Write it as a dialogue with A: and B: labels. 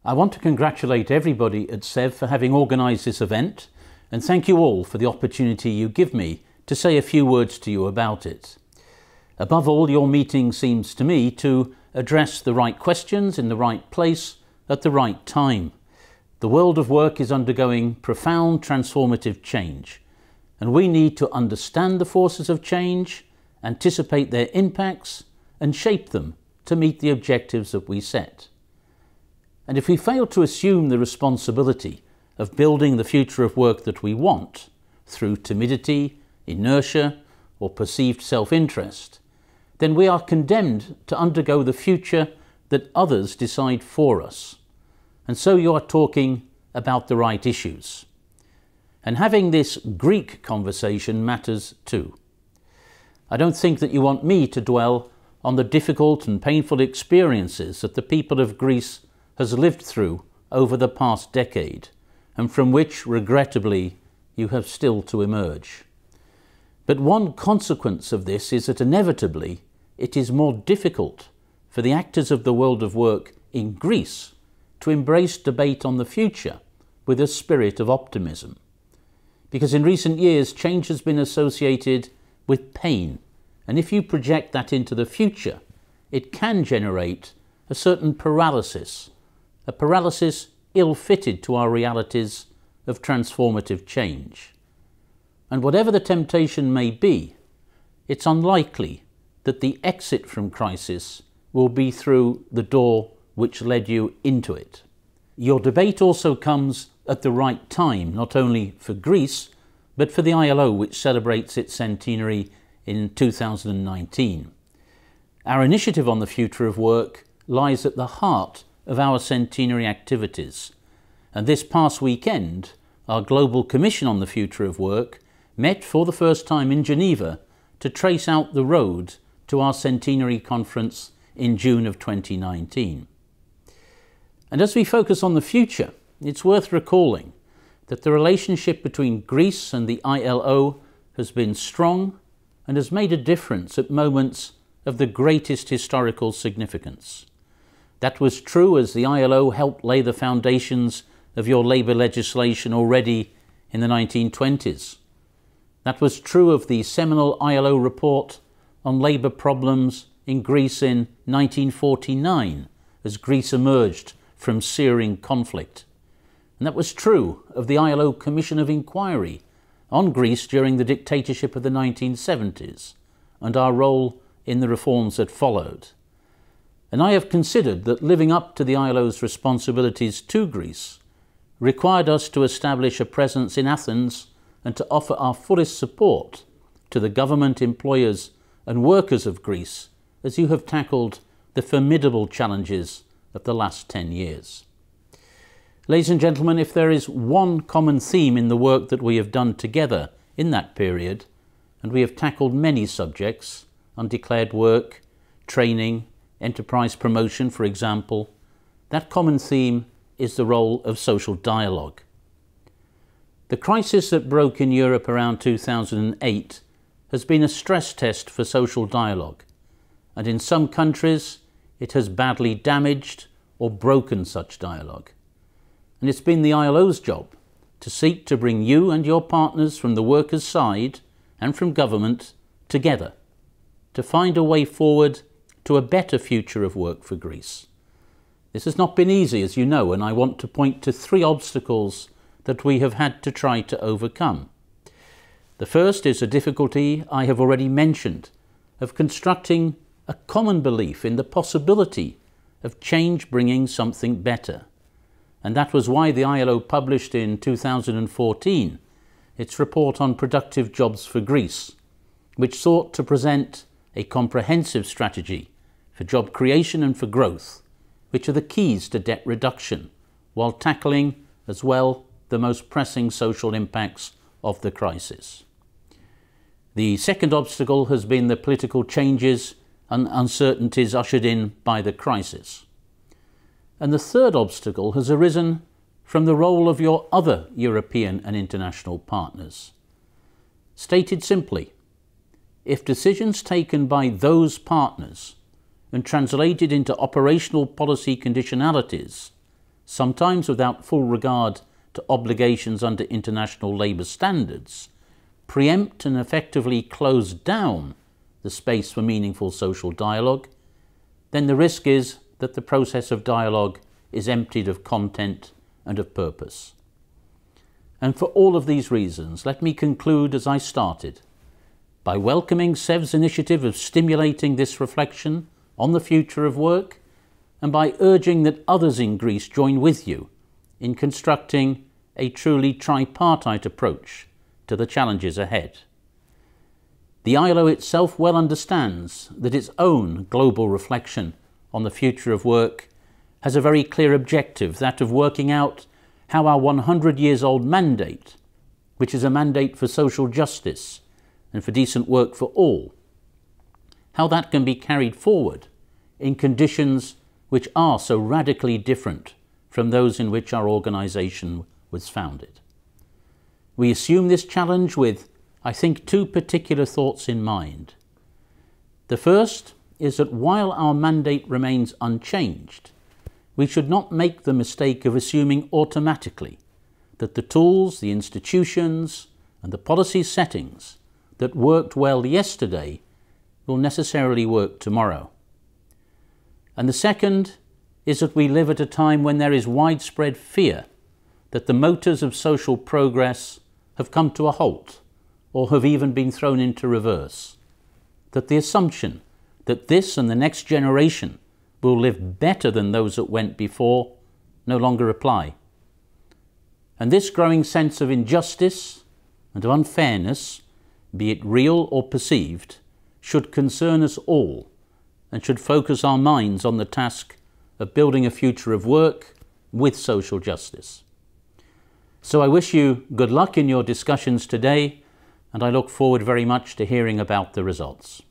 A: I want to congratulate everybody at SEV for having organised this event, and thank you all for the opportunity you give me to say a few words to you about it. Above all, your meeting seems to me to address the right questions in the right place at the right time. The world of work is undergoing profound transformative change, and we need to understand the forces of change, anticipate their impacts, and shape them to meet the objectives that we set. And if we fail to assume the responsibility of building the future of work that we want through timidity, inertia, or perceived self-interest, then we are condemned to undergo the future that others decide for us. And so you are talking about the right issues. And having this Greek conversation matters too. I don't think that you want me to dwell on the difficult and painful experiences that the people of Greece has lived through over the past decade, and from which, regrettably, you have still to emerge. But one consequence of this is that inevitably it is more difficult for the actors of the world of work in Greece to embrace debate on the future with a spirit of optimism. Because in recent years, change has been associated with pain, and if you project that into the future, it can generate a certain paralysis, a paralysis ill-fitted to our realities of transformative change. And whatever the temptation may be, it's unlikely that the exit from crisis will be through the door which led you into it. Your debate also comes at the right time, not only for Greece, but for the ILO, which celebrates its centenary in 2019. Our initiative on the future of work lies at the heart of our centenary activities, and this past weekend our Global Commission on the Future of Work met for the first time in Geneva to trace out the road to our centenary conference in June of 2019. And as we focus on the future, it's worth recalling that the relationship between Greece and the ILO has been strong and has made a difference at moments of the greatest historical significance. That was true as the ILO helped lay the foundations of your labour legislation already in the 1920s. That was true of the seminal ILO report on labour problems in Greece in 1949, as Greece emerged from searing conflict. And that was true of the ILO Commission of Inquiry on Greece during the dictatorship of the 1970s, and our role in the reforms that followed. And I have considered that living up to the ILO's responsibilities to Greece required us to establish a presence in Athens and to offer our fullest support to the government, employers and workers of Greece as you have tackled the formidable challenges of the last 10 years. Ladies and gentlemen, if there is one common theme in the work that we have done together in that period, and we have tackled many subjects, undeclared work, training, enterprise promotion, for example, that common theme is the role of social dialogue. The crisis that broke in Europe around 2008 has been a stress test for social dialogue, and in some countries it has badly damaged or broken such dialogue. And it's been the ILO's job to seek to bring you and your partners from the workers' side and from government together to find a way forward to a better future of work for Greece. This has not been easy, as you know, and I want to point to 3 obstacles that we have had to try to overcome. The first is a difficulty I have already mentioned of constructing a common belief in the possibility of change bringing something better. And that was why the ILO published in 2014 its report on productive jobs for Greece, which sought to present a comprehensive strategy for job creation and for growth, which are the keys to debt reduction, while tackling as well the most pressing social impacts of the crisis. The second obstacle has been the political changes and uncertainties ushered in by the crisis. And the third obstacle has arisen from the role of your other European and international partners. Stated simply, if decisions taken by those partners and translated into operational policy conditionalities sometimes without full regard to obligations under international labour standards, preempt and effectively close down the space for meaningful social dialogue, then the risk is that the process of dialogue is emptied of content and of purpose. And for all of these reasons, let me conclude as I started, by welcoming SEV's initiative of stimulating this reflection on the future of work, and by urging that others in Greece join with you in constructing a truly tripartite approach to the challenges ahead. The ILO itself well understands that its own global reflection on the future of work has a very clear objective, that of working out how our 100 years old mandate, which is a mandate for social justice and for decent work for all, how that can be carried forward in conditions which are so radically different from those in which our organisation was founded. We assume this challenge with, I think, two particular thoughts in mind. The first is that while our mandate remains unchanged, we should not make the mistake of assuming automatically that the tools, the institutions, and the policy settings that worked well yesterday will necessarily work tomorrow. And the second is that we live at a time when there is widespread fear that the motors of social progress have come to a halt or have even been thrown into reverse, that the assumption that this and the next generation will live better than those that went before no longer apply. And this growing sense of injustice and of unfairness, be it real or perceived, should concern us all and should focus our minds on the task of building a future of work with social justice. So I wish you good luck in your discussions today, and I look forward very much to hearing about the results.